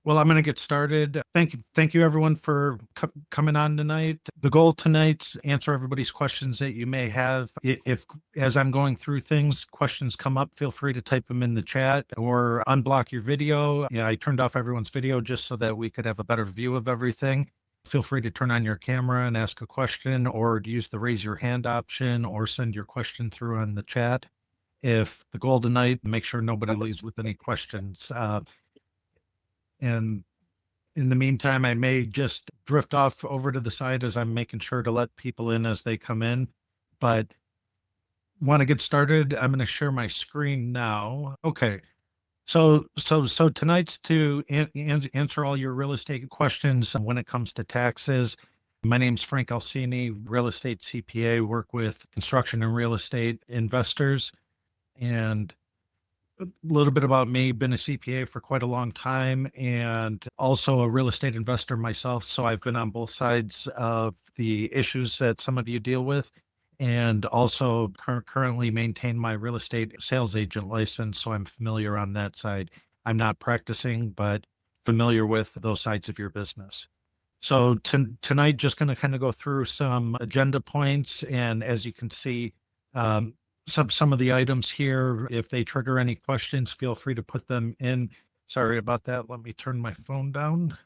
Well, I'm going to get started. Thank you everyone for coming on tonight. The goal tonight's answer everybody's questions that you may have. If as I'm going through things, questions come up, feel free to type them in the chat or unblock your video. Yeah, I turned off everyone's video just so that we could have a better view of everything. Feel free to turn on your camera and ask a question, or use the raise your hand option, or send your question through on the chat. If the goal tonight, make sure nobody leaves with any questions. And in the meantime, I may just drift off over to the side as I'm making sure to let people in as they come in. But want to get started? I'm going to share my screen now. Okay. So tonight's to answer all your real estate questions when it comes to taxes. My name's Frank Alcini, real estate CPA, work with construction and real estate investors. And a little bit about me, been a CPA for quite a long time and also a real estate investor myself. So I've been on both sides of the issues that some of you deal with, and also currently maintain my real estate sales agent license. So I'm familiar on that side. I'm not practicing, but familiar with those sides of your business. So tonight, just going to kind of go through some agenda points. And as you can see, some of the items here, if they trigger any questions, feel free to put them in. Sorry about that. Let me turn my phone down.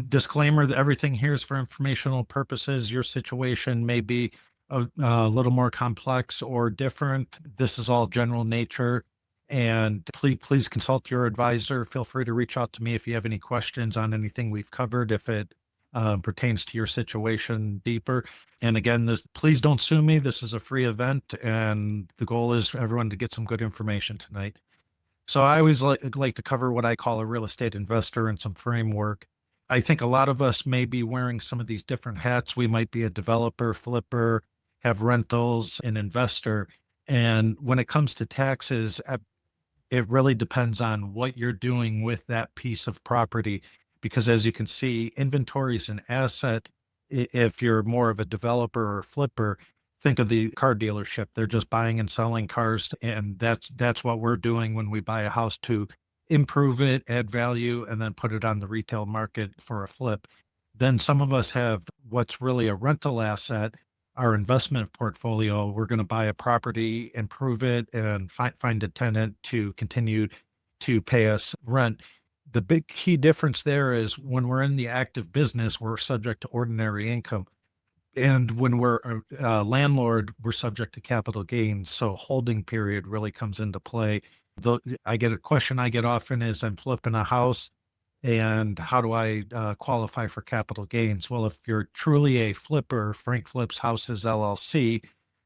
Disclaimer that everything here is for informational purposes. Your situation may be a little more complex or different. This is all general nature. And please consult your advisor. Feel free to reach out to me if you have any questions on anything we've covered, if it pertains to your situation deeper. And again, please don't sue me. This is a free event, and the goal is for everyone to get some good information tonight. So I always like to cover what I call a real estate investor and some framework. I think a lot of us may be wearing some of these different hats. We might be a developer, flipper, have rentals, an investor. And when it comes to taxes, it really depends on what you're doing with that piece of property. Because as you can see, inventory is an asset. If you're more of a developer or flipper, think of the car dealership. They're just buying and selling cars. And that's what we're doing when we buy a house, to improve it, add value, and then put it on the retail market for a flip. Then some of us have what's really a rental asset, our investment portfolio. We're going to buy a property, improve it, and find a tenant to continue to pay us rent. The big key difference there is when we're in the active business, we're subject to ordinary income. And when we're a landlord, we're subject to capital gains. So holding period really comes into play. I get a question I get often is, I'm flipping a house, and how do I qualify for capital gains? Well, if you're truly a flipper, Frank Flips Houses LLC,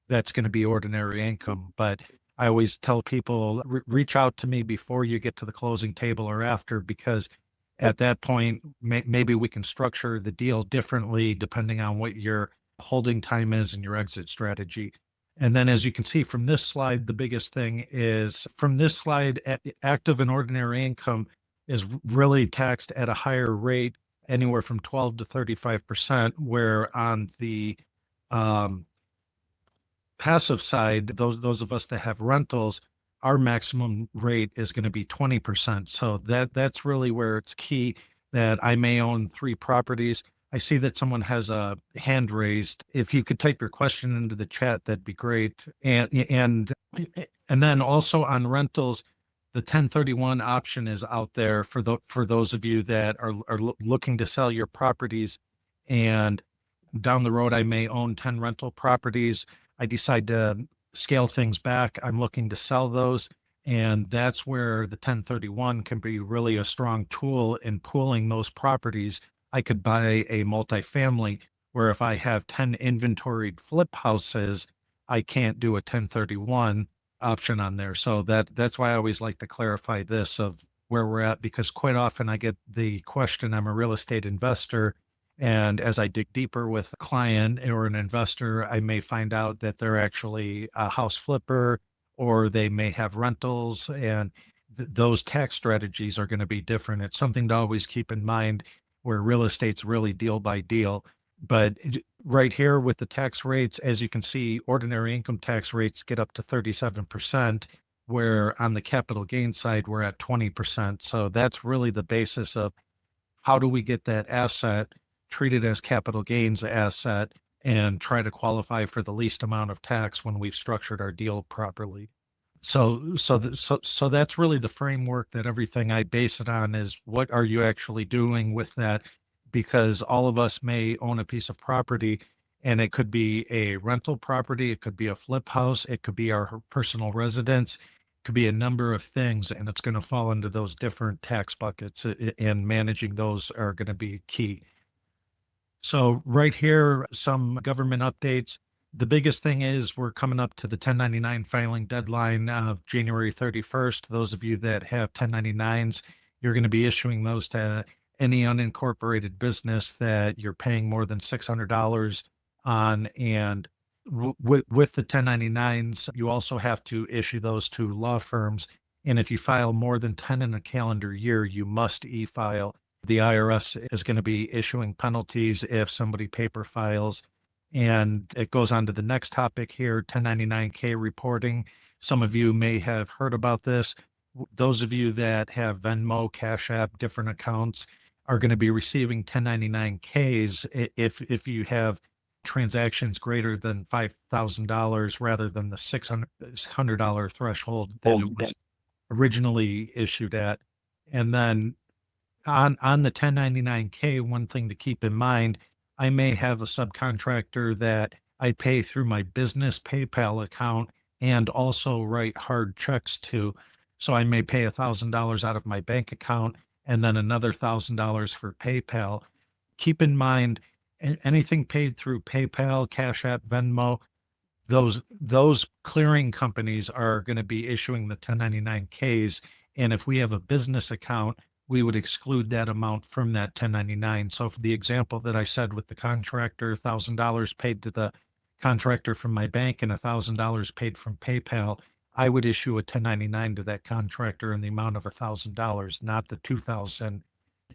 that's going to be ordinary income. But I always tell people, reach out to me before you get to the closing table or after, because at that point, maybe we can structure the deal differently depending on what your holding time is and your exit strategy. And then as you can see from this slide, the biggest thing is from this slide, active and ordinary income is really taxed at a higher rate, anywhere from 12 to 35%, where on the passive side, those of us that have rentals, our maximum rate is going to be 20%. So that's really where it's key that I may own 3 properties. I see that someone has a hand raised. If you could type your question into the chat, that'd be great. And then also on rentals, the 1031 option is out there for those of you that are looking to sell your properties. And down the road, I may own 10 rental properties. I decide to scale things back. I'm looking to sell those. And that's where the 1031 can be really a strong tool in pooling those properties. I could buy a multifamily where if I have 10 inventoried flip houses, I can't do a 1031 option on there. So that's why I always like to clarify this of where we're at, because quite often I get the question, I'm a real estate investor, and as I dig deeper with a client or an investor, I may find out that they're actually a house flipper, or they may have rentals, and those tax strategies are going to be different. It's something to always keep in mind, where real estate's really deal by deal. But right here with the tax rates, as you can see, ordinary income tax rates get up to 37%. where on the capital gain side, we're at 20%. So that's really the basis of how do we get that asset treated as capital gains asset and try to qualify for the least amount of tax when we've structured our deal properly. So that's really the framework that everything I base it on is what are you actually doing with that? Because all of us may own a piece of property and it could be a rental property, it could be a flip house, it could be our personal residence, it could be a number of things, and it's going to fall into those different tax buckets, and managing those are going to be key. So right here, some government updates. The biggest thing is we're coming up to the 1099 filing deadline of January 31st. Those of you that have 1099s, you're going to be issuing those to any unincorporated business that you're paying more than $600 on. And with the 1099s, you also have to issue those to law firms. And if you file more than 10 in a calendar year, you must e-file. The IRS is going to be issuing penalties if somebody paper files. And it goes on to the next topic here, 1099K reporting. Some of you may have heard about this. Those of you that have Venmo, Cash App, different accounts are going to be receiving 1099Ks if you have transactions greater than $5,000 rather than the $600 threshold that it was originally issued at. And then on the 1099K, one thing to keep in mind, I may have a subcontractor that I pay through my business PayPal account and also write hard checks to. So I may pay $1,000 out of my bank account and then another $1,000 for PayPal. Keep in mind, anything paid through PayPal, Cash App, Venmo, those clearing companies are going to be issuing the 1099Ks. And if we have a business account, we would exclude that amount from that 1099. So for the example that I said with the contractor, $1,000 paid to the contractor from my bank and $1,000 paid from PayPal, I would issue a 1099 to that contractor in the amount of $1,000, not the 2,000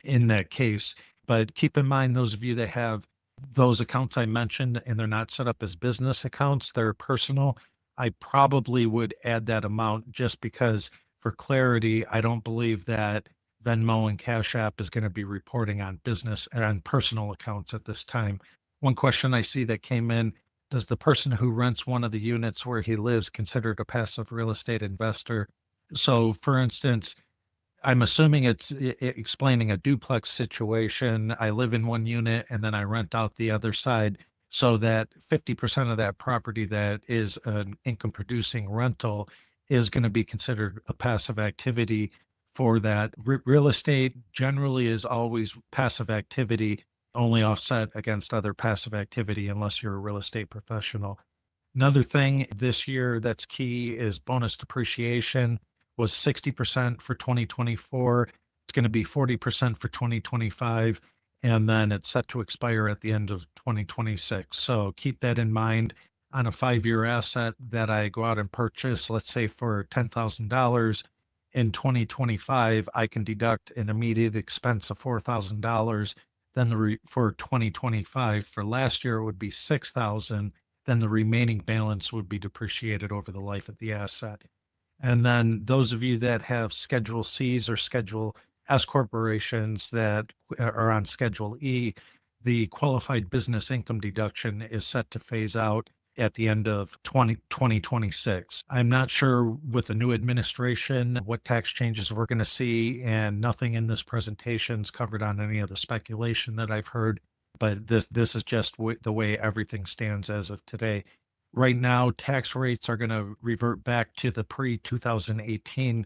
in that case. But keep in mind, those of you that have those accounts I mentioned and they're not set up as business accounts, they're personal, I probably would add that amount just because for clarity, I don't believe that Venmo and Cash App is going to be reporting on business and on personal accounts at this time. One question I see that came in, does the person who rents one of the units where he lives considered a passive real estate investor? So for instance, I'm assuming it's explaining a duplex situation. I live in one unit and then I rent out the other side so that 50% of that property that is an income producing rental is going to be considered a passive activity for that. Real estate generally is always passive activity, only offset against other passive activity unless you're a real estate professional. Another thing this year that's key is bonus depreciation was 60% for 2024. It's going to be 40% for 2025. And then it's set to expire at the end of 2026. So keep that in mind on a 5-year asset that I go out and purchase, let's say for $10,000 in 2025, I can deduct an immediate expense of $4,000. Then for 2025, for last year, it would be $6,000. Then the remaining balance would be depreciated over the life of the asset. And then those of you that have Schedule Cs or Schedule S corporations that are on Schedule E, the qualified business income deduction is set to phase out at the end of 2026. I'm not sure with the new administration what tax changes we're going to see, and nothing in this presentation is covered on any of the speculation that I've heard, but this is just the way everything stands as of today. Right now, tax rates are going to revert back to the pre-2018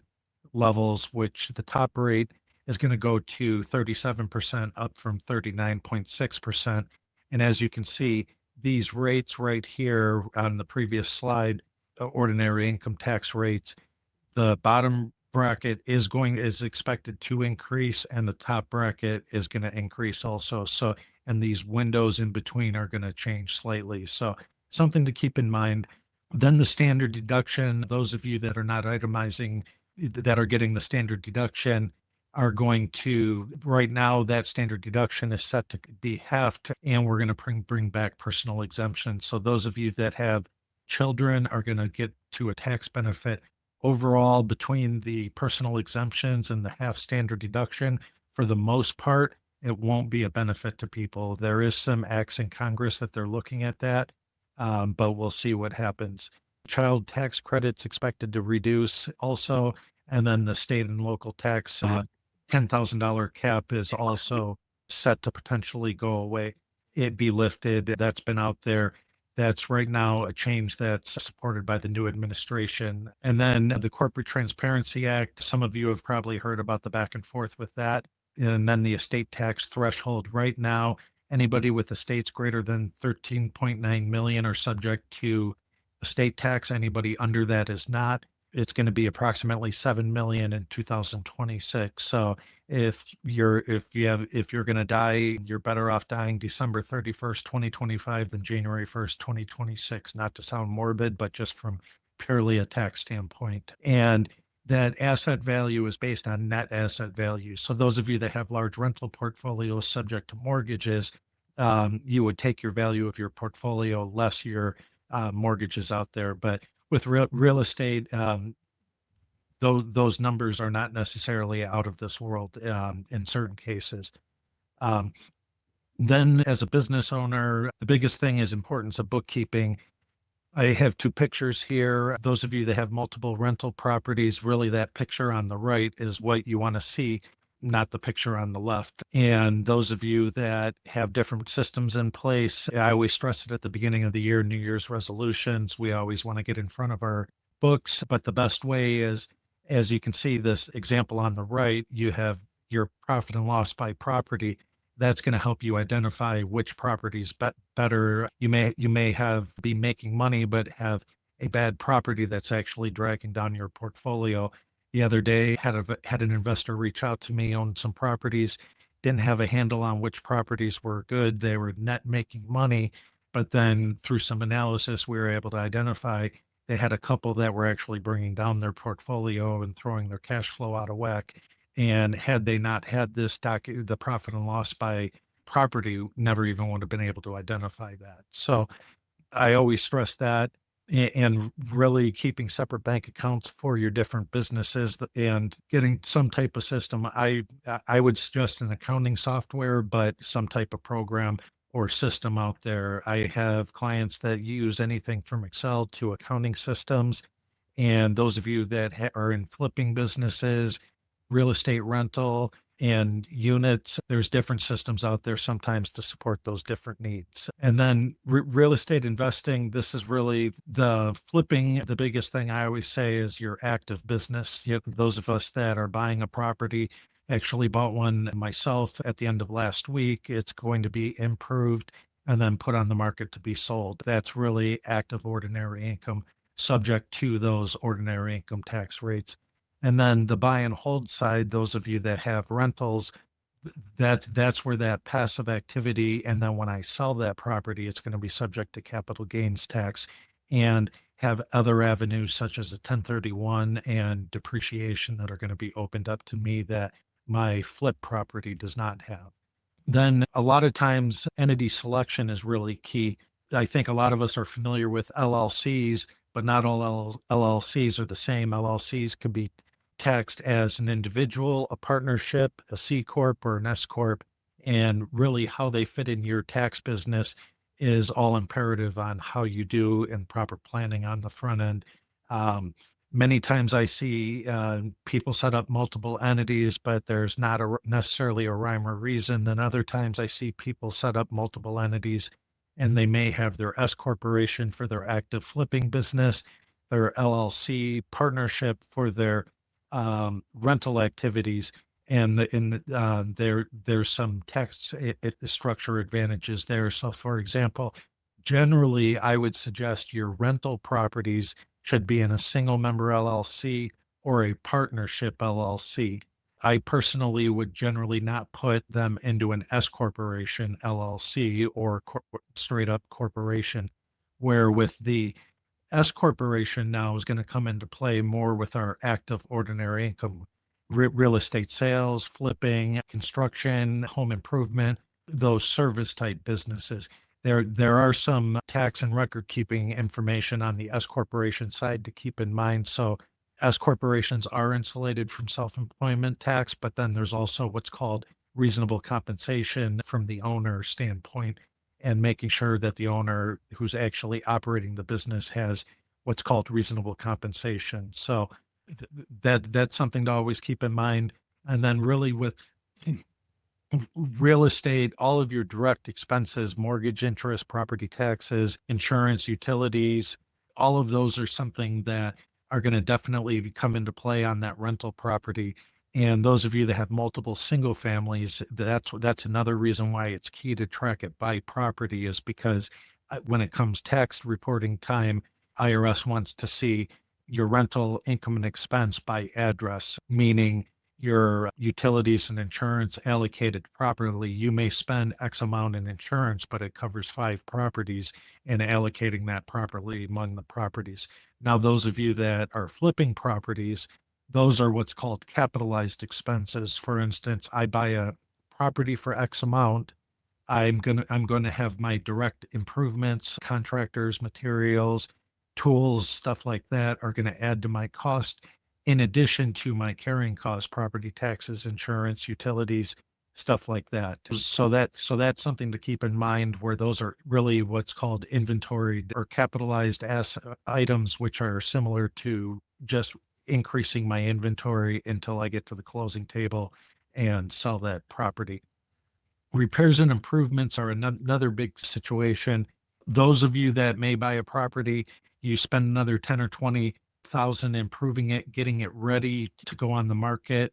levels, which the top rate is going to go to 37%, up from 39.6%. And as you can see, these rates right here on the previous slide, ordinary income tax rates, the bottom bracket is expected to increase and the top bracket is going to increase also. So, and these windows in between are going to change slightly. So something to keep in mind. Then the standard deduction, those of you that are not itemizing, that are getting the standard deduction are going to, right now, that standard deduction is set to be halved, and we're going to bring back personal exemption. So those of you that have children are going to get to a tax benefit Overall, between the personal exemptions and the half standard deduction, for the most part, it won't be a benefit to people. There is some acts in Congress that they're looking at that, but we'll see what happens. Child tax credits expected to reduce also, and then the state and local tax $10,000 cap is also set to potentially go away. It be lifted. That's been out there. That's right now a change that's supported by the new administration. And then the Corporate Transparency Act, some of you have probably heard about the back and forth with that. And then the estate tax threshold. Right now, anybody with estates greater than 13.9 million are subject to estate tax. Anybody under that is not. It's going to be approximately 7 million in 2026. So if you're going to die, you're better off dying December 31st, 2025 than January 1st, 2026. Not to sound morbid, but just from purely a tax standpoint. And that asset value is based on net asset value. So those of you that have large rental portfolios subject to mortgages, you would take your value of your portfolio less your mortgages out there. But with real estate, those numbers are not necessarily out of this world in certain cases. Um, then, as a business owner, the biggest thing is importance of bookkeeping. I have two pictures here. Those of you that have multiple rental properties, really that picture on the right is what you want to see, not the picture on the left. And those of you that have different systems in place, I always stress it at the beginning of the year, New Year's resolutions. We always want to get in front of our books, but the best way is, as you can see this example on the right, you have your profit and loss by property. That's going to help you identify which properties better. You may have be making money, but have a bad property that's actually dragging down your portfolio. The other day, had an investor reach out to me, owned some properties, didn't have a handle on which properties were good. They were net making money, but then through some analysis, we were able to identify they had a couple that were actually bringing down their portfolio and throwing their cash flow out of whack. And had they not had this the profit and loss by property, never even would have been able to identify that. So I always stress that and really keeping separate bank accounts for your different businesses and getting some type of system. I would suggest an accounting software, but some type of program or system out there. I have clients that use anything from Excel to accounting systems. And those of you that are in flipping businesses, real estate rental, and units, there's different systems out there sometimes to support those different needs. And then real estate investing, this is really the flipping. The biggest thing I always say is your active business. Those of us that are buying a property, actually bought one myself at the end of last week. It's going to be improved and then put on the market to be sold. That's really active ordinary income, subject to those ordinary income tax rates. And then the buy and hold side, those of you that have rentals, that's where that passive activity. And then when I sell that property, it's going to be subject to capital gains tax and have other avenues such as a 1031 and depreciation that are going to be opened up to me that my flip property does not have. Then a lot of times entity selection is really key. I think a lot of us are familiar with LLCs, but not all LLCs are the same. LLCs could be taxed as an individual, a partnership, a C corp, or an S corp, and really how they fit in your tax business is all imperative on how you do and proper planning on the front end. Many times I see people set up multiple entities, but there's not necessarily a rhyme or reason. Then other times I see people set up multiple entities and they may have their S corporation for their active flipping business, their LLC partnership for their rental activities. And there's some tax structure advantages there. So for example, generally I would suggest your rental properties should be in a single member LLC or a partnership LLC. I personally would generally not put them into an S corporation LLC or straight up corporation, where with the S corporation now is going to come into play more with our active ordinary income, real estate sales, flipping, construction, home improvement, those service type businesses. There are some tax and record keeping information on the S corporation side to keep in mind. So S corporations are insulated from self-employment tax, but then there's also what's called reasonable compensation from the owner standpoint, and making sure that the owner who's actually operating the business has what's called reasonable compensation. So that's something to always keep in mind. And then really with real estate, all of your direct expenses, mortgage interest, property taxes, insurance, utilities, all of those are something that are going to definitely come into play on that rental property. And those of you that have multiple single families, that's another reason why it's key to track it by property, is because when it comes tax reporting time, IRS wants to see your rental income and expense by address, meaning your utilities and insurance allocated properly. You may spend X amount in insurance, but it covers 5 properties, and allocating that properly among the properties. Now, those of you that are flipping properties, those are what's called capitalized expenses. For instance, I buy a property for X amount. I'm gonna have my direct improvements, contractors, materials, tools, stuff like that are gonna add to my cost in addition to my carrying costs, property taxes, insurance, utilities, stuff like that. So that's something to keep in mind, where those are really what's called inventoried or capitalized as items, which are similar to just increasing my inventory until I get to the closing table and sell that property. Repairs and improvements are another big situation. Those of you that may buy a property, you spend another 10 or 20,000 improving it, getting it ready to go on the market.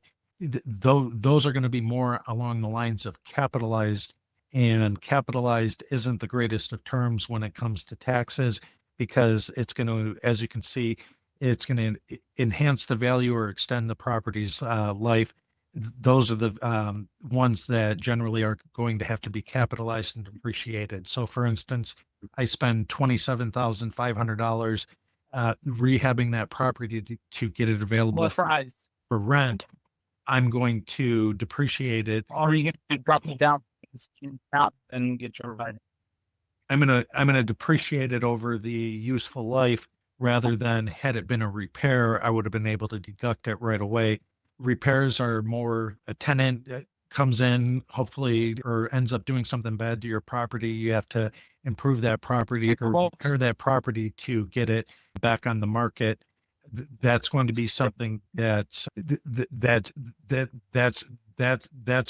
Those are going to be more along the lines of capitalized, and capitalized isn't the greatest of terms when it comes to taxes, because it's going to, as you can see, it's going to enhance the value or extend the property's life. Those are the ones that generally are going to have to be capitalized and depreciated. So for instance, I spend $27,500 rehabbing that property to get it available for rent. I'm going to depreciate it. Or you can drop it down and get your ride. I'm gonna depreciate it over the useful life, rather than, had it been a repair, I would have been able to deduct it right away. Repairs are more, a tenant comes in, hopefully, or ends up doing something bad to your property. You have to improve that property or repair that property to get it back on the market. That's going to be something that's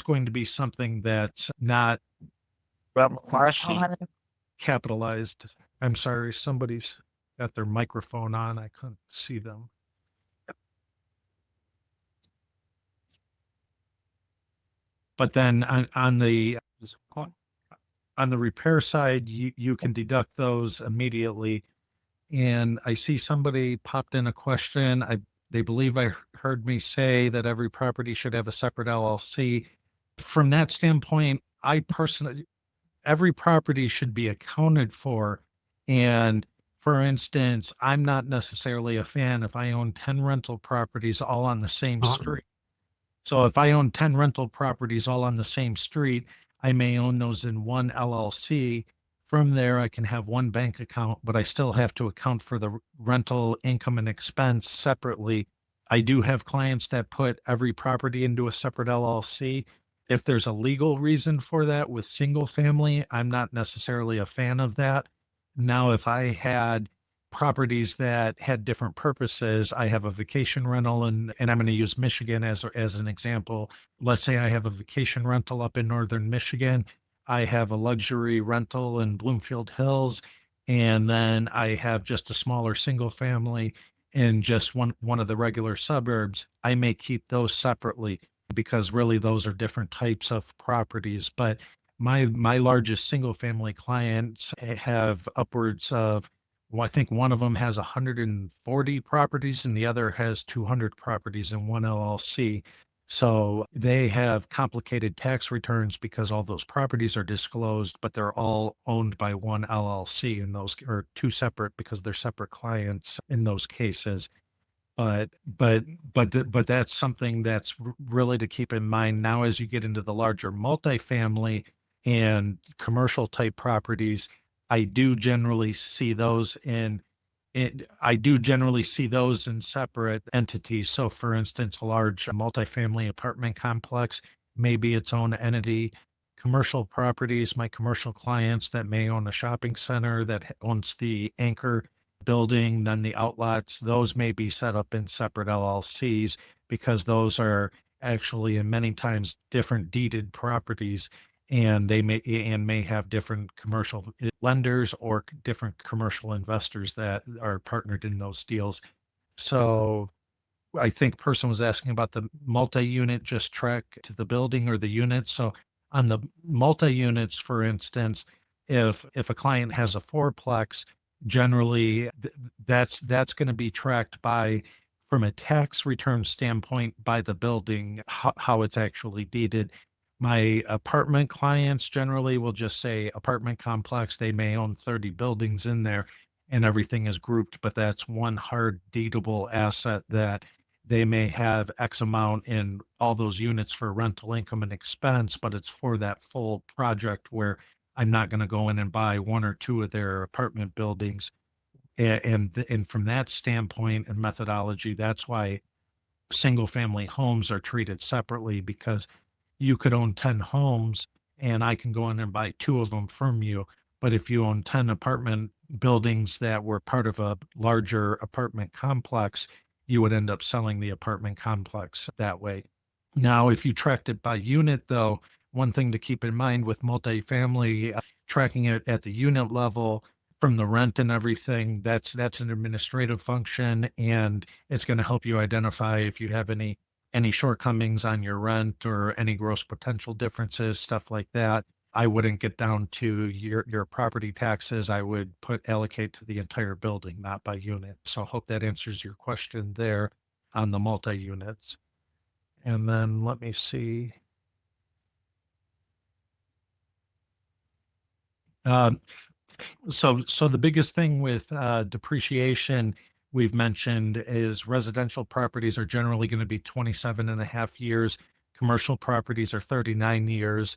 going to be something that's not capitalized. I'm sorry, somebody's got their microphone on. I couldn't see them. But then on the repair side, you can deduct those immediately. And I see somebody popped in a question. They believe I heard me say that every property should have a separate LLC. From that standpoint, I personally, every property should be accounted for. And for instance, I'm not necessarily a fan if I own 10 rental properties all on the same street. So if I own 10 rental properties all on the same street, I may own those in one LLC. From there, I can have one bank account, but I still have to account for the rental income and expense separately. I do have clients that put every property into a separate LLC. If there's a legal reason for that with single family, I'm not necessarily a fan of that. Now, if I had properties that had different purposes, I have a vacation rental, and I'm going to use Michigan as an example. Let's say I have a vacation rental up in northern Michigan. I have a luxury rental in Bloomfield Hills, and then I have just a smaller single family in just one of the regular suburbs. I may keep those separately, because really those are different types of properties. But my largest single family clients have upwards of, well, I think one of them has 140 properties and the other has 200 properties in one LLC. So they have complicated tax returns because all those properties are disclosed, but they're all owned by one LLC, and those are two separate, because they're separate clients in those cases. But that's something that's really to keep in mind now as you get into the larger multifamily and commercial type properties. I do generally see those in I do generally see those in separate entities. So, for instance, a large multifamily apartment complex may be its own entity. Commercial properties, my commercial clients that may own a shopping center that owns the anchor building, then the outlets, those may be set up in separate LLCs because those are actually in many times different deeded properties, and they may have different commercial lenders or different commercial investors that are partnered in those deals. So I think person was asking about the multi-unit just track to the building or the unit. So on the multi-units, for instance, if a client has a fourplex, generally that's going to be tracked by, from a tax return standpoint, by the building, how it's actually deeded. My apartment clients generally will just say apartment complex. They may own 30 buildings in there and everything is grouped, but that's one hard deedable asset that they may have X amount in all those units for rental income and expense, but it's for that full project where I'm not going to go in and buy one or two of their apartment buildings. And from that standpoint and methodology, that's why single family homes are treated separately, because you could own 10 homes and I can go in and buy two of them from you. But if you own 10 apartment buildings that were part of a larger apartment complex, you would end up selling the apartment complex that way. Now, if you tracked it by unit, though, one thing to keep in mind with multifamily, tracking it at the unit level from the rent and everything, that's an administrative function, and it's going to help you identify if you have any shortcomings on your rent or any gross potential differences, stuff like that. I wouldn't get down to your property taxes. I would allocate to the entire building, not by unit. So I hope that answers your question there on the multi-units. And then let me see. Um, so the biggest thing with depreciation we've mentioned is residential properties are generally going to be 27 and a half years. Commercial properties are 39 years.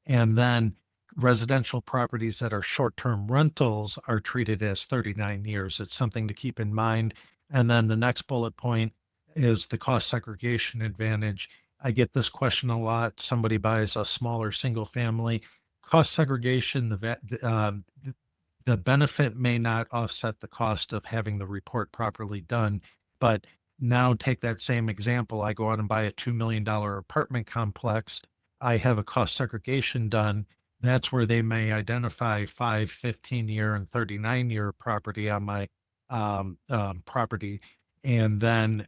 And then residential properties that are short-term rentals are treated as 39 years. It's something to keep in mind. And then the next bullet point is the cost segregation advantage. I get this question a lot. Somebody buys a smaller single family. Cost segregation, the benefit may not offset the cost of having the report properly done. But now take that same example. I go out and buy a $2 million apartment complex. I have a cost segregation done. That's where they may identify 5, 15-year, and 39-year property on my property. And then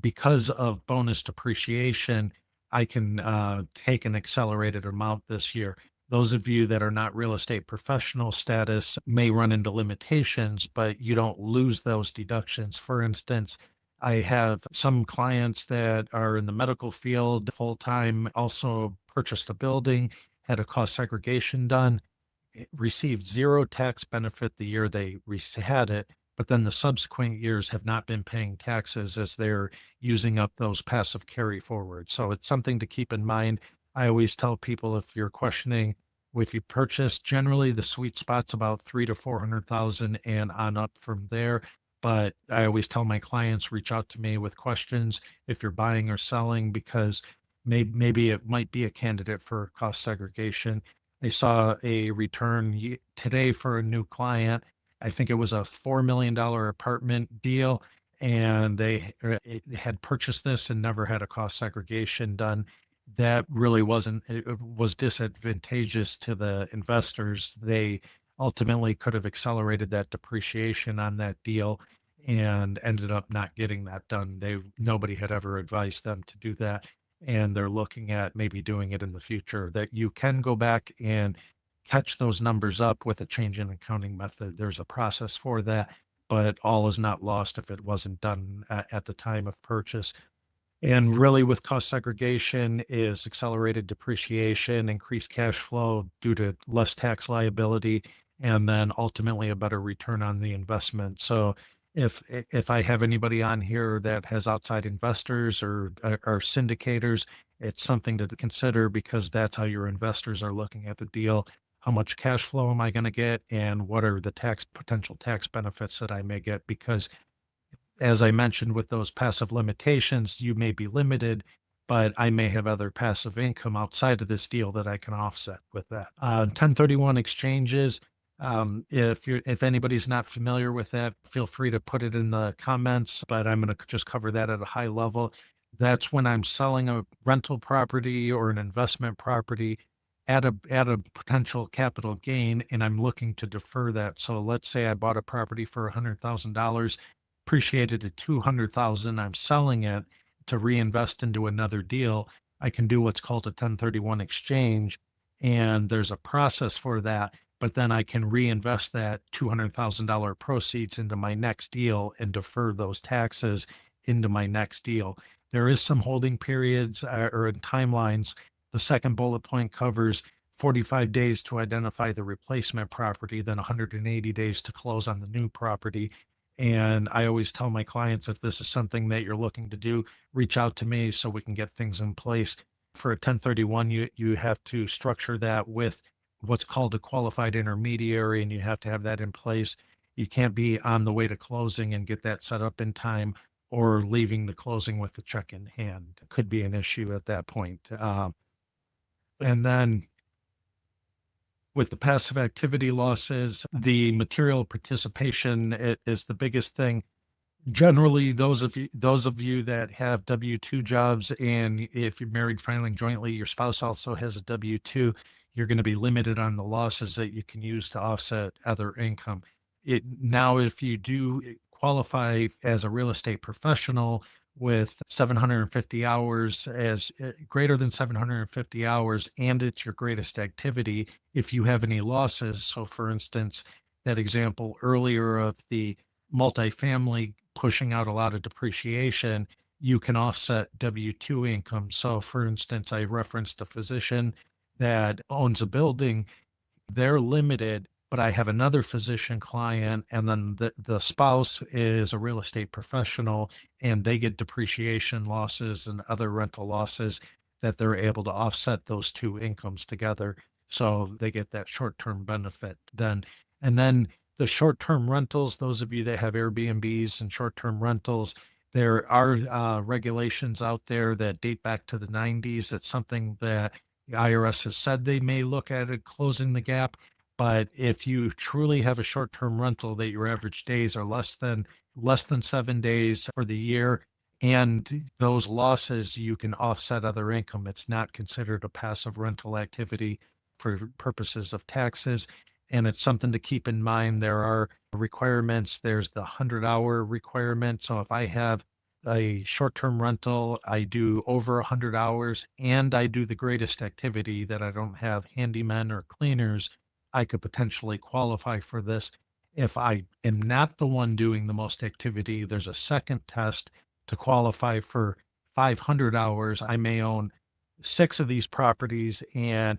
because of bonus depreciation, I can take an accelerated amount this year. Those of you that are not real estate professional status may run into limitations, but you don't lose those deductions. For instance, I have some clients that are in the medical field full time, also purchased a building, had a cost segregation done, received zero tax benefit the year they had it, but then the subsequent years have not been paying taxes as they're using up those passive carry forward. So it's something to keep in mind. I always tell people, if you're questioning, if you purchase, generally the sweet spot's about 3 to 400,000 and on up from there. But I always tell my clients, reach out to me with questions if you're buying or selling, because maybe it might be a candidate for cost segregation. They saw a return today for a new client. I think it was a $4 million apartment deal, and they had purchased this and never had a cost segregation done. That really wasn't, it was disadvantageous to the investors. They ultimately could have accelerated that depreciation on that deal and ended up not getting that done. Nobody had ever advised them to do that, and they're looking at maybe doing it in the future. That you can go back and catch those numbers up with a change in accounting method. There's a process for that, but all is not lost if it wasn't done at the time of purchase. And really, with cost segregation is accelerated depreciation, increased cash flow due to less tax liability, and then ultimately a better return on the investment. So if I have anybody on here that has outside investors or are syndicators, it's something to consider, because that's how your investors are looking at the deal. how much cash flow am I going to get, and what are the potential tax benefits that I may get? Because as I mentioned, with those passive limitations, you may be limited, but I may have other passive income outside of this deal that I can offset with that. 1031 exchanges. If anybody's not familiar with that, feel free to put it in the comments, but I'm going to just cover that at a high level. That's when I'm selling a rental property or an investment property at a potential capital gain, and I'm looking to defer that. So let's say I bought a property for $100,000, appreciated at 200,000. I'm selling it to reinvest into another deal. I can do what's called a 1031 exchange, and there's a process for that. But then I can reinvest that $200,000 proceeds into my next deal and defer those taxes into my next deal. There is some holding periods or timelines. The second bullet point covers 45 days to identify the replacement property, then 180 days to close on the new property. And I always tell my clients, if this is something that you're looking to do, reach out to me so we can get things in place. For a 1031, you have to structure that with what's called a qualified intermediary, and you have to have that in place. You can't be on the way to closing and get that set up in time, or leaving the closing with the check in hand. It could be an issue at that point. And then with the passive activity losses, the material participation is the biggest thing. Generally, those of you that have W-2 jobs, and if you're married filing jointly, your spouse also has a W-2, you're going to be limited on the losses that you can use to offset other income. Now, if you do qualify as a real estate professional with 750 hours, as greater than 750 hours, and it's your greatest activity, if you have any losses. So for instance, that example earlier of the multifamily pushing out a lot of depreciation, you can offset W-2 income. So for instance, I referenced a physician that owns a building. They're limited, but I have another physician client, and then the spouse is a real estate professional, and they get depreciation losses and other rental losses that they're able to offset those two incomes together. So they get that short-term benefit then. And then the short-term rentals, those of you that have Airbnbs and short-term rentals, there are regulations out there that date back to the 90s. It's something that the IRS has said they may look at it, closing the gap. But if you truly have a short-term rental that your average days are less than 7 days for the year, and those losses, you can offset other income. It's not considered a passive rental activity for purposes of taxes. And it's something to keep in mind. There are requirements. There's the 100-hour requirement. So if I have a short-term rental, I do over 100 hours, and I do the greatest activity that I don't have handymen or cleaners, I could potentially qualify for this. If I am not the one doing the most activity, there's a second test to qualify for 500 hours. I may own 6 of these properties, and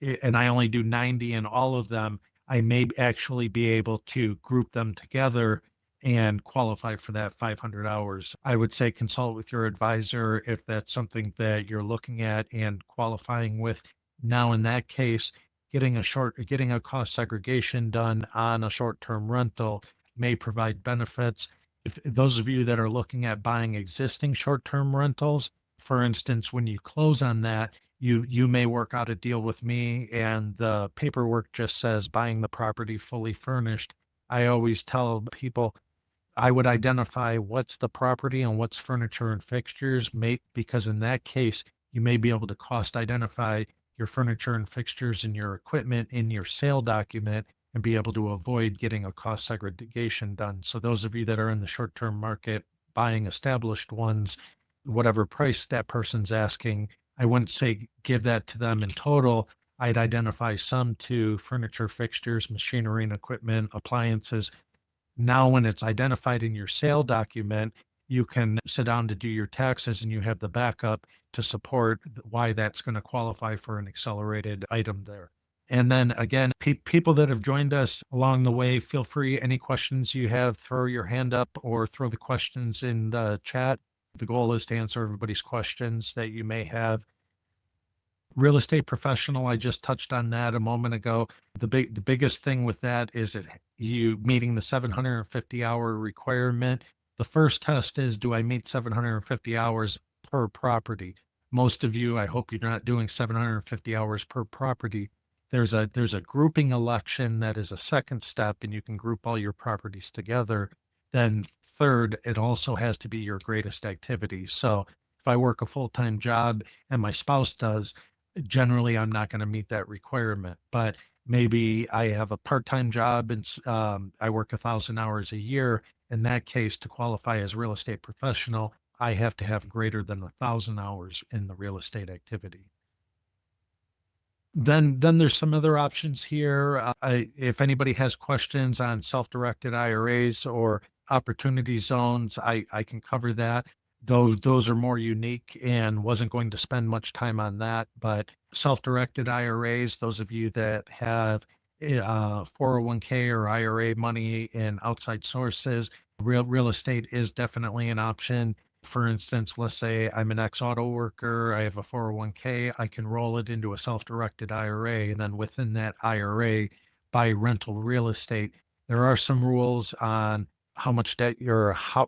I only do 90 in all of them. I may actually be able to group them together and qualify for that 500 hours. I would say consult with your advisor if that's something that you're looking at and qualifying with. Now, in that case, getting a cost segregation done on a short-term rental may provide benefits. If those of you that are looking at buying existing short-term rentals, for instance, when you close on that, you may work out a deal with me, and the paperwork just says buying the property fully furnished. I always tell people I would identify what's the property and what's furniture and fixtures, because in that case, you may be able to cost identify your furniture and fixtures and your equipment in your sale document and be able to avoid getting a cost segregation done. So those of you that are in the short-term market buying established ones, whatever price that person's asking, I wouldn't say give that to them in total. I'd identify some to furniture, fixtures, machinery and equipment, appliances. Now, when it's identified in your sale document, you can sit down to do your taxes, and you have the backup to support why that's going to qualify for an accelerated item there. And then again, people that have joined us along the way, feel free, any questions you have, throw your hand up or throw the questions in the chat. The goal is to answer everybody's questions that you may have. Real estate professional, I just touched on that a moment ago. The biggest thing with that is you meeting the 750-hour requirement. The first test is, do I meet 750 hours per property? Most of you, I hope you're not doing 750 hours per property. There's a grouping election that is a second step, and you can group all your properties together. Then third, it also has to be your greatest activity. So if I work a full-time job and my spouse does, generally I'm not going to meet that requirement. But maybe I have a part-time job and I work 1,000 hours a year. In that case, to qualify as real estate professional, I have to have greater than 1,000 hours in the real estate activity. Then there's some other options here. If anybody has questions on self-directed IRAs or opportunity zones, I can cover that. Those are more unique and wasn't going to spend much time on that. But self-directed IRAs, those of you that have 401k or IRA money in outside sources, real estate is definitely an option. For instance, let's say I'm an ex-auto worker, I have a 401k, I can roll it into a self-directed IRA, and then within that IRA, buy rental real estate. There are some rules on how much debt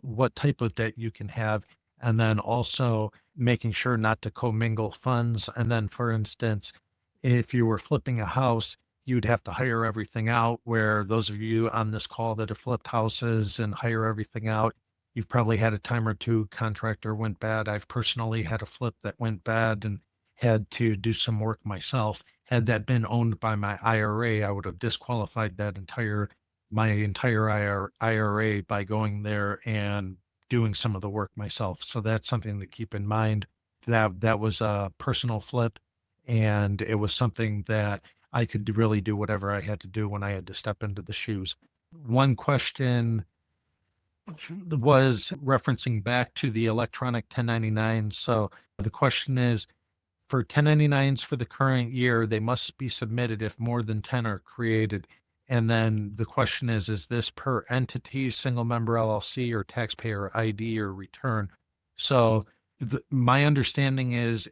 what type of debt you can have, and then also making sure not to commingle funds. And then, for instance, if you were flipping a house, you'd have to hire everything out, where those of you on this call that have flipped houses and hire everything out, you've probably had a time or two contractor went bad. I've personally had a flip that went bad and had to do some work myself. Had that been owned by my IRA, I would have disqualified my entire IRA by going there and doing some of the work myself. So that's something to keep in mind. That was a personal flip, and it was something that I could really do whatever I had to do when I had to step into the shoes. One question was referencing back to the electronic 1099. So the question is, for 1099s for the current year, they must be submitted if more than 10 are created. And then the question is this per entity, single member LLC, or taxpayer ID or return? So my understanding is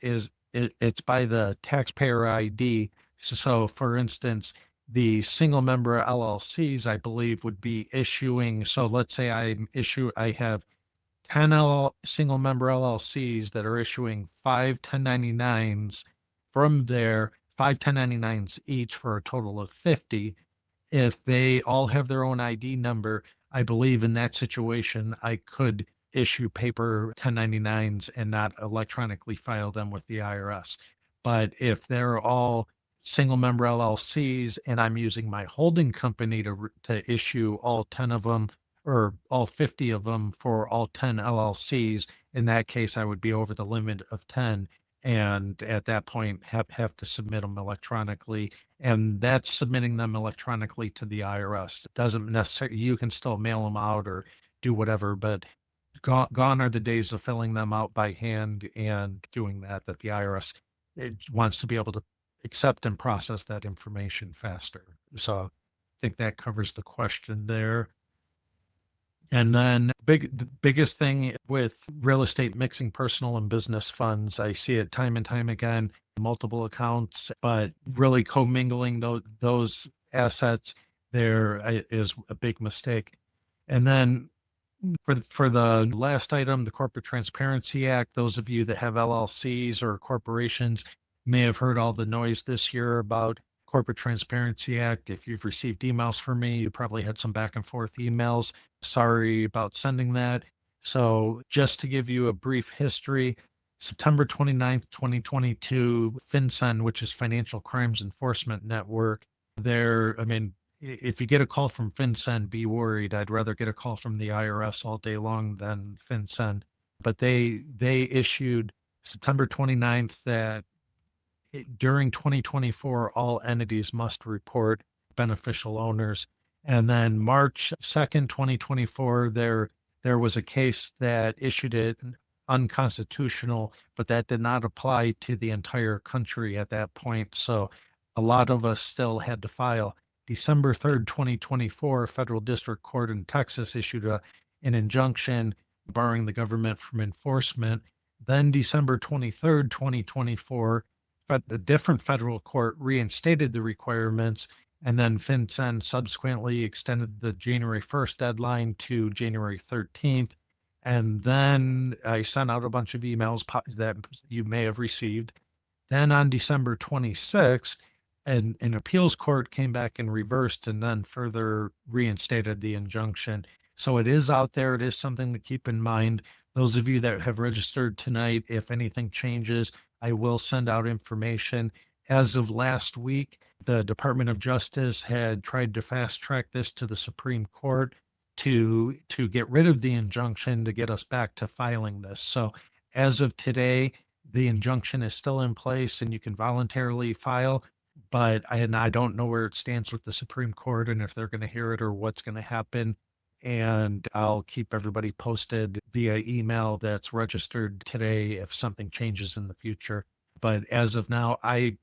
it's by the taxpayer ID. So for instance, the single member LLCs, I believe, would be issuing. So let's say I have 10 single member LLCs that are issuing 5 1099s. From there, 5 1099s each for a total of 50. If they all have their own ID number, I believe in that situation, I could issue paper 1099s and not electronically file them with the IRS. But if they're all single member LLCs and I'm using my holding company to issue all 10 of them, or all 50 of them for all 10 LLCs, in that case, I would be over the limit of 10. And at that point, have to submit them electronically. And that's submitting them electronically to the IRS. It doesn't necessarily, you can still mail them out or do whatever, but gone are the days of filling them out by hand and doing that the IRS, it wants to be able to accept and process that information faster. So I think that covers the question there. And then the biggest thing with real estate mixing personal and business funds, I see it time and time again, multiple accounts, but really commingling those assets there is a big mistake. And then for the last item, the Corporate Transparency Act, those of you that have LLCs or corporations may have heard all the noise this year about Corporate Transparency Act. If you've received emails from me, you probably had some back and forth emails. Sorry about sending that. So just to give you a brief history, September 29th, 2022, FinCEN, which is Financial Crimes Enforcement Network, if you get a call from FinCEN, be worried. I'd rather get a call from the IRS all day long than FinCEN. But they issued September 29th that during 2024, all entities must report beneficial owners. And then March 2nd, 2024, there was a case that issued it unconstitutional, but that did not apply to the entire country at that point. So a lot of us still had to file. December 3rd, 2024, Federal District Court in Texas issued an injunction barring the government from enforcement. Then December 23rd, 2024, but the different federal court reinstated the requirements, and then FinCEN subsequently extended the January 1st deadline to January 13th. And then I sent out a bunch of emails that you may have received. Then on December 26th, an appeals court came back and reversed and then further reinstated the injunction. So it is out there. It is something to keep in mind. Those of you that have registered tonight, if anything changes, I will send out information. As of last week, the Department of Justice had tried to fast track this to the Supreme Court to get rid of the injunction to get us back to filing this. So as of today, the injunction is still in place and you can voluntarily file, but I don't know where it stands with the Supreme Court and if they're going to hear it or what's going to happen. And I'll keep everybody posted via email that's registered today if something changes in the future. But as of now, I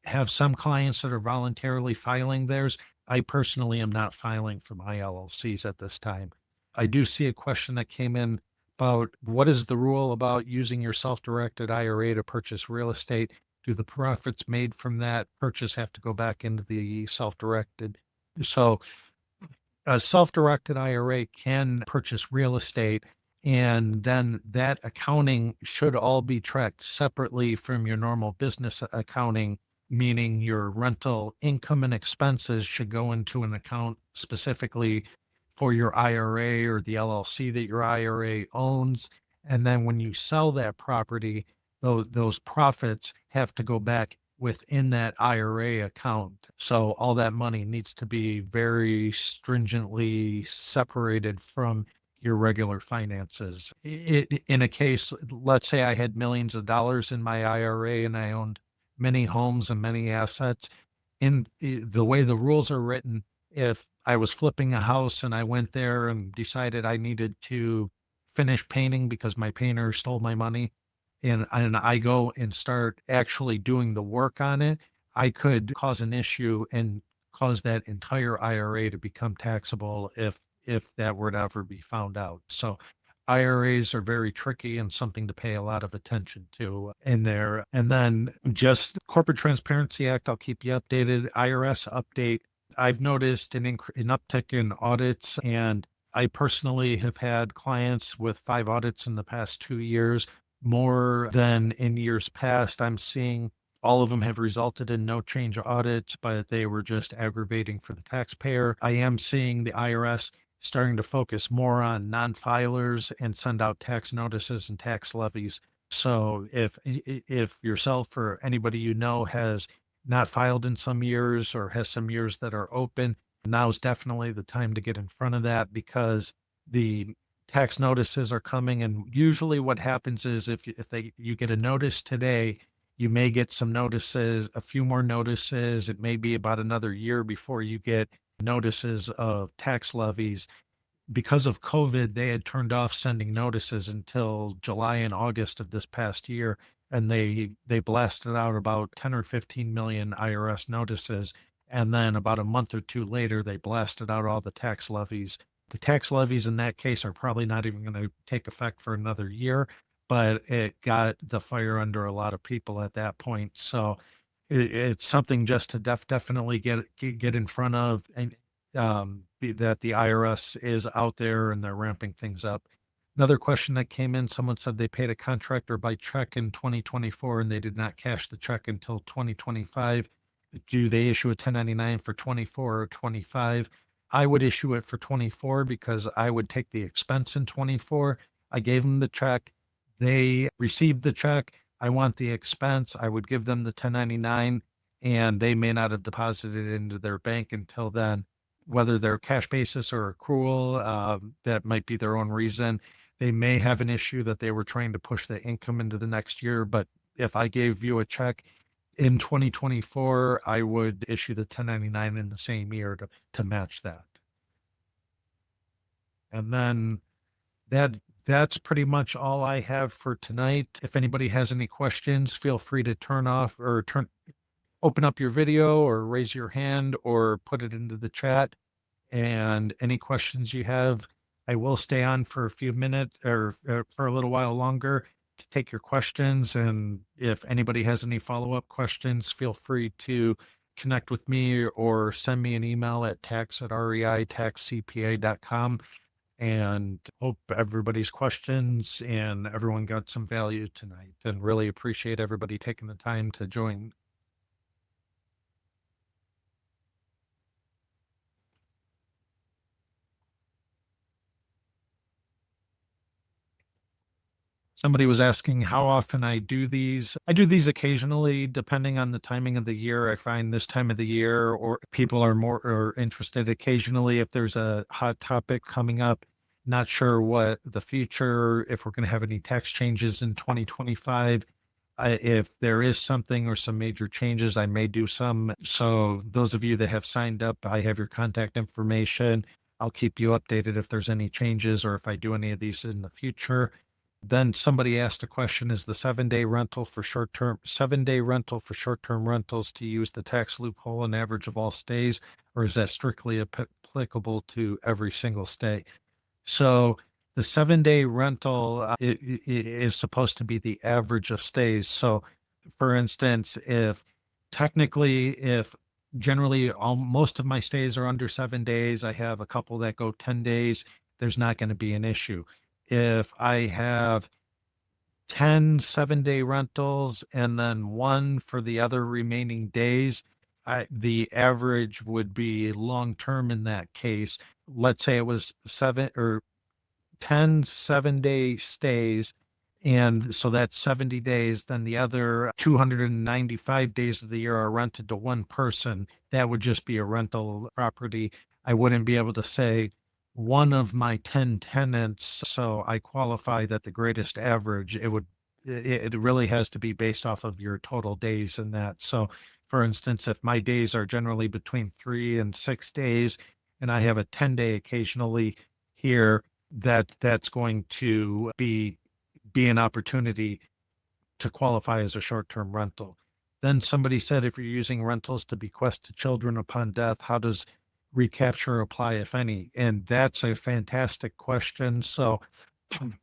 have some clients that are voluntarily filing theirs. I personally am not filing for my LLCs at this time. I do see a question that came in about what is the rule about using your self-directed IRA to purchase real estate? Do the profits made from that purchase have to go back into the self-directed? So a self-directed IRA can purchase real estate, and then that accounting should all be tracked separately from your normal business accounting, meaning your rental income and expenses should go into an account specifically for your IRA or the LLC that your IRA owns. And then when you sell that property, those profits have to go back within that IRA account. So all that money needs to be very stringently separated from your regular finances. In a case, let's say I had millions of dollars in my IRA and I owned many homes and many assets. In the way the rules are written, if I was flipping a house and I went there and decided I needed to finish painting because my painter stole my money, and I go and start actually doing the work on it, I could cause an issue and cause that entire IRA to become taxable if that were to ever be found out. So IRAs are very tricky and something to pay a lot of attention to in there. And then just Corporate Transparency Act, I'll keep you updated. IRS update. I've noticed an uptick in audits, and I personally have had clients with 5 audits in the past 2 years, more than in years past. I'm seeing all of them have resulted in no change audits, but they were just aggravating for the taxpayer. I am seeing the IRS starting to focus more on non-filers and send out tax notices and tax levies. So if yourself or anybody you know has not filed in some years or has some years that are open, now is definitely the time to get in front of that, because the tax notices are coming. And usually what happens is if you get a notice today, you may get some notices, a few more notices. It may be about another year before you get notices of tax levies. Because of COVID, they had turned off sending notices until July and August of this past year, and they blasted out about 10 or 15 million IRS notices. And then about a month or two later, they blasted out all the tax levies. The tax levies in that case are probably not even going to take effect for another year, but it got the fire under a lot of people at that point. So it's something just to definitely get in front of, and that the IRS is out there and they're ramping things up. Another question that came in, someone said they paid a contractor by check in 2024 and they did not cash the check until 2025. Do they issue a 1099 for 24 or 25? I would issue it for 24 because I would take the expense in 24. I gave them the check. They received the check. I want the expense. I would give them the 1099, and they may not have deposited it into their bank until then. Whether they're cash basis or accrual, that might be their own reason. They may have an issue that they were trying to push the income into the next year. But if I gave you a check in 2024, I would issue the 1099 in the same year to match that. And then that's pretty much all I have for tonight. If anybody has any questions, feel free to open up your video or raise your hand or put it into the chat. And any questions you have, I will stay on for a few minutes or for a little while longer. to take your questions. And if anybody has any follow-up questions, feel free to connect with me or send me an email at tax@reitaxcpa.com. And hope everybody's questions and everyone got some value tonight, and really appreciate everybody taking the time to join. Somebody was asking how often I do these. I do these occasionally, depending on the timing of the year. I find this time of the year, or people are more or interested occasionally if there's a hot topic coming up. Not sure what the future, if we're going to have any tax changes in 2025. If there is something or some major changes, I may do some. So those of you that have signed up, I have your contact information. I'll keep you updated if there's any changes or if I do any of these in the future. Then somebody asked a question, is the 7-day rental for short-term, 7-day rental for short-term rentals to use the tax loophole and average of all stays, or is that strictly applicable to every single stay? So the 7-day rental is supposed to be the average of stays. So for instance, if technically, if generally most of my stays are under 7 days, I have a couple that go 10 days, there's not going to be an issue. If I have 10 7-day rentals and then one for the other remaining days, the average would be long term in that case. Let's say it was 10 7-day stays. And so that's 70 days. Then the other 295 days of the year are rented to one person. That would just be a rental property. I wouldn't be able to say one of my 10 tenants. So I qualify that the greatest average, it really has to be based off of your total days in that. So for instance, if my days are generally between 3 and 6 days, and I have a 10-day occasionally here, that's going to be an opportunity to qualify as a short-term rental. Then somebody said, if you're using rentals to bequest to children upon death, how does recapture apply, if any? And that's a fantastic question. So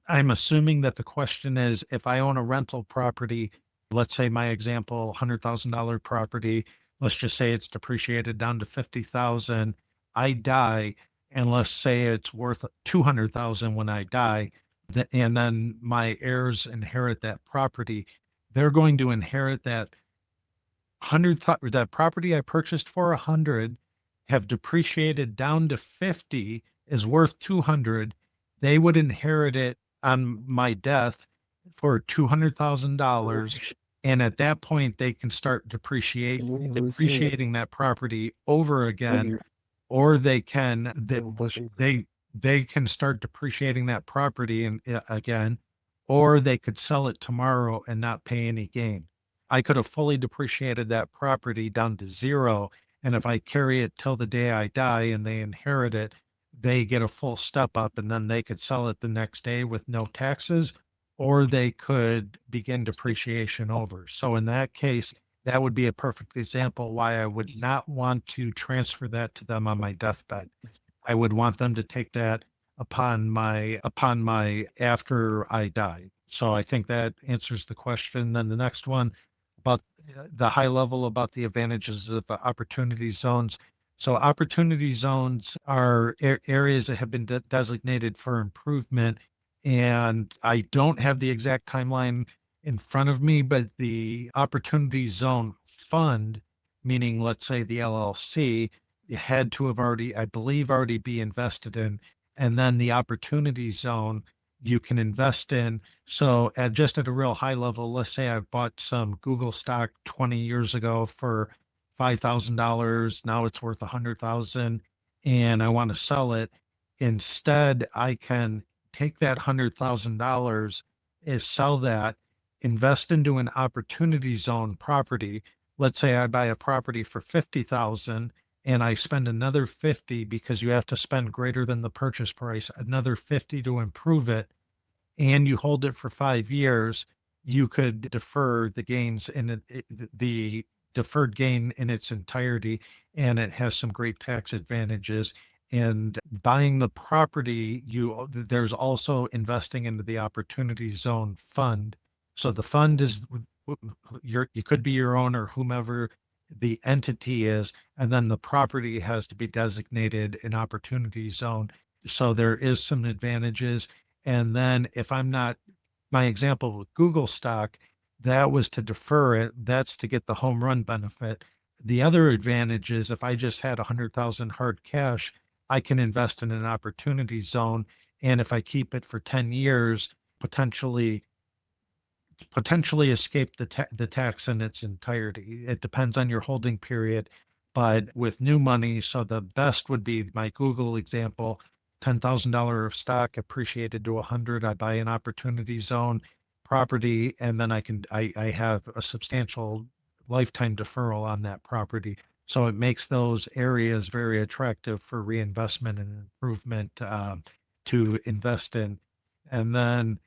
I'm assuming that the question is, if I own a rental property, let's say my example, $100,000 property, let's just say it's depreciated down to 50,000. I die, and let's say it's worth 200,000 when I die, and then my heirs inherit that property. They're going to inherit that property I purchased for 100, have depreciated down to 50, is worth 200. They would inherit it on my death for $200,000. And at that point, they can start depreciating that property over again, or they can start depreciating that property and again, or they could sell it tomorrow and not pay any gain. I could have fully depreciated that property down to zero, and if I carry it till the day I die and they inherit it, they get a full step up, and then they could sell it the next day with no taxes, or they could begin depreciation over. So in that case, that would be a perfect example why I would not want to transfer that to them on my deathbed. I would want them to take that upon my after I die. So I think that answers the question. Then the next one about the high level about the advantages of opportunity zones. So opportunity zones are areas that have been designated for improvement. And I don't have the exact timeline in front of me, but the opportunity zone fund, meaning let's say the LLC, had to have already, I believe, already be invested in. And then the opportunity zone you can invest in. So just at a real high level, let's say I bought some Google stock 20 years ago for $5,000. Now it's worth 100,000 and I want to sell it. Instead, I can take that $100,000 is sell that, invest into an opportunity zone property. Let's say I buy a property for 50,000 and I spend another 50 because you have to spend greater than the purchase price, another 50 to improve it, and you hold it for 5 years, you could defer the gains in the deferred gain in its entirety, and it has some great tax advantages. And buying the property, there's also investing into the opportunity zone fund. So the fund is you could be your own or whomever the entity is, and then the property has to be designated an opportunity zone. So there is some advantages. And then if I'm not, my example with Google stock, that was to defer it. That's to get the home run benefit. The other advantage is if I just had 100,000 hard cash, I can invest in an opportunity zone. And if I keep it for 10 years, potentially escape the tax in its entirety. It depends on your holding period, but with new money, so the best would be my Google example, $10,000 of stock appreciated to 100. I buy an opportunity zone property, and then I have a substantial lifetime deferral on that property. So it makes those areas very attractive for reinvestment and improvement to invest in. And then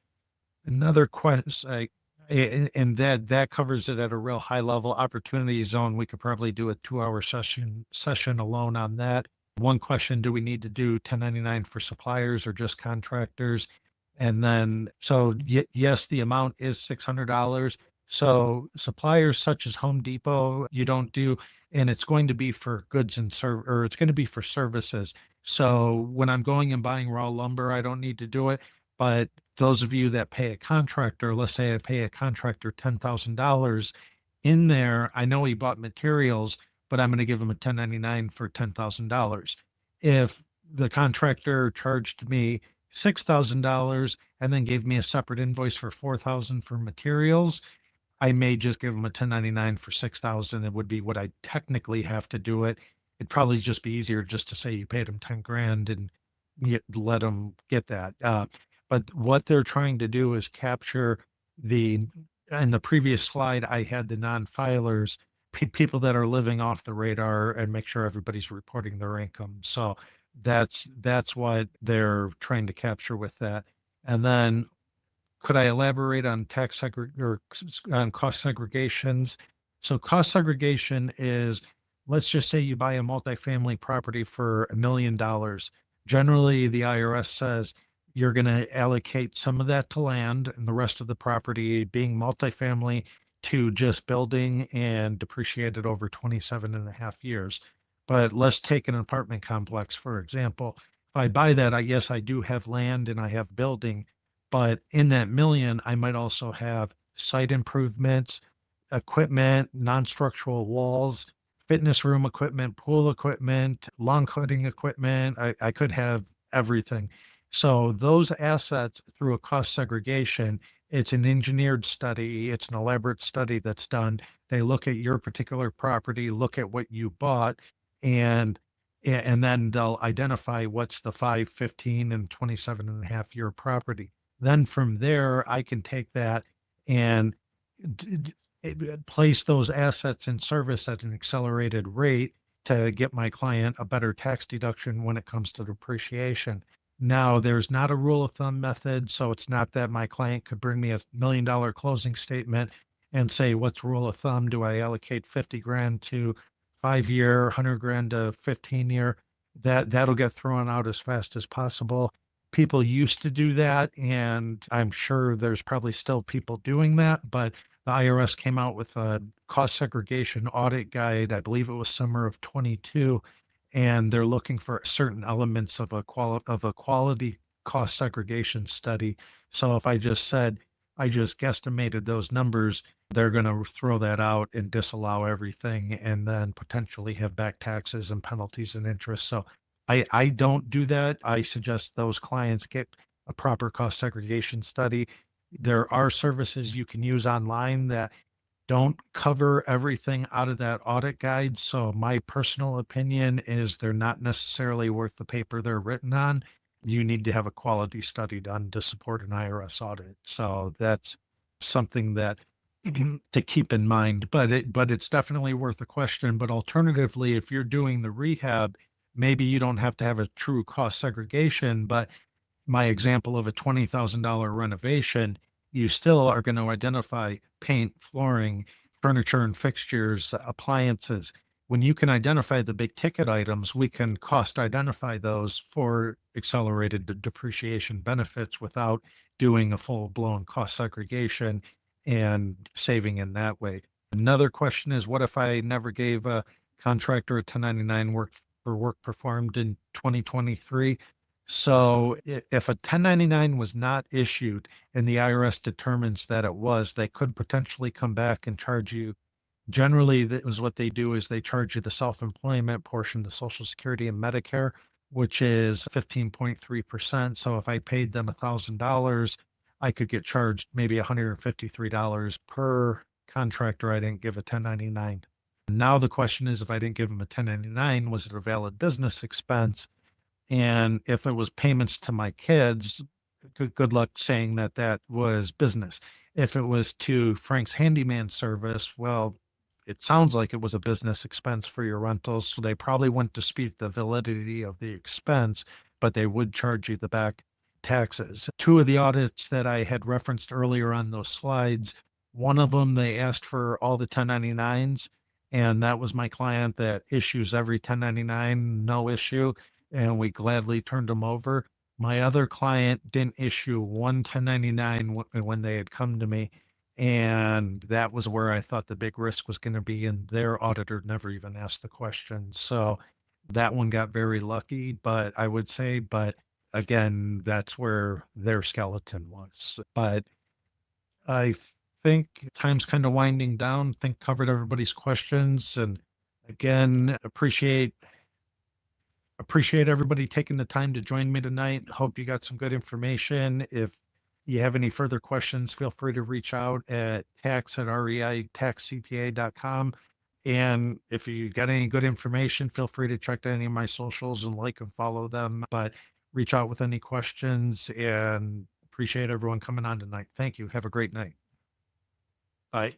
another question, and that covers it at a real high level. Opportunity zone, we could probably do a 2 hour session alone on that. One question: do we need to do 1099 for suppliers or just contractors? And then, so yes, the amount is $600. So suppliers such as Home Depot, you don't do, and it's going to be for goods and or it's going to be for services. So when I'm going and buying raw lumber, I don't need to do it. But those of you that pay a contractor, let's say I pay a contractor $10,000 in there, I know he bought materials, but I'm going to give him a 1099 for $10,000. If the contractor charged me $6,000 and then gave me a separate invoice for 4,000 for materials, I may just give them a 1099 for 6,000. It would be what I technically have to do it. It'd probably just be easier just to say you paid them 10 grand and let them get that. But what they're trying to do is capture the, in the previous slide, I had the non-filers, people that are living off the radar, and make sure everybody's reporting their income. So that's what they're trying to capture with that. And then could I elaborate on or on cost segregations? So cost segregation is, let's just say you buy a multifamily property for $1 million. Generally, the IRS says you're going to allocate some of that to land and the rest of the property being multifamily to just building and depreciate it over 27 and a half years. But let's take an apartment complex, for example. If I buy that, yes, I do have land and I have building, but in that million, I might also have site improvements, equipment, non-structural walls, fitness room equipment, pool equipment, lawn cutting equipment. I could have everything. So those assets through a cost segregation, it's an engineered study, it's an elaborate study that's done. They look at your particular property, look at what you bought, and and then they'll identify what's the 5, 15, and 27 and a half year property. Then from there, I can take that and place those assets in service at an accelerated rate to get my client a better tax deduction when it comes to depreciation. Now, there's not a rule of thumb method, so it's not that my client could bring me $1 million closing statement and say, what's rule of thumb? Do I allocate 50 grand to 5 year, 100 grand to 15 year? That'll get thrown out as fast as possible. People used to do that, and I'm sure there's probably still people doing that, but the IRS came out with a cost segregation audit guide. I believe it was summer of 22, and they're looking for certain elements of a quality cost segregation study. So if I just said I just guesstimated those numbers, they're going to throw that out and disallow everything, and then potentially have back taxes and penalties and interest. So I don't do that. I suggest those clients get a proper cost segregation study. There are services you can use online that don't cover everything out of that audit guide. So my personal opinion is they're not necessarily worth the paper they're written on. You need to have a quality study done to support an IRS audit. So that's something that to keep in mind, but it's definitely worth a question. But alternatively, if you're doing the rehab, maybe you don't have to have a true cost segregation, but my example of a $20,000 renovation, you still are going to identify paint, flooring, furniture and fixtures, appliances. When you can identify the big ticket items, we can cost identify those for accelerated depreciation benefits without doing a full blown cost segregation. and saving in that way. Another question is, what if I never gave a contractor a 1099 work for work performed in 2023? So if a 1099 was not issued and the IRS determines that it was, they could potentially come back and charge you. Generally, that was what they do is they charge you the self-employment portion, the Social Security and Medicare, which is 15.3%. So if I paid them $1,000, I could get charged maybe $153 per contractor I didn't give a 1099. Now the question is, if I didn't give them a 1099, was it a valid business expense? And if it was payments to my kids, good luck saying that that was business. If it was to Frank's handyman service, well, it sounds like it was a business expense for your rentals. So they probably wouldn't dispute the validity of the expense, but they would charge you the back taxes. Two of the audits that I had referenced earlier on those slides, one of them, they asked for all the 1099s. And that was my client that issues every 1099, no issue, and we gladly turned them over. My other client didn't issue one 1099 when they had come to me. And that was where I thought the big risk was going to be. And their auditor never even asked the question. So that one got very lucky, but I would say, but again, that's where their skeleton was. But I think time's kind of winding down. Think covered everybody's questions. And again, appreciate everybody taking the time to join me tonight. Hope you got some good information. If you have any further questions, feel free to reach out at tax@REITaxCPA.com. And if you got any good information, feel free to check any of my socials and like and follow them. But reach out with any questions, and appreciate everyone coming on tonight. Thank you. Have a great night. Bye.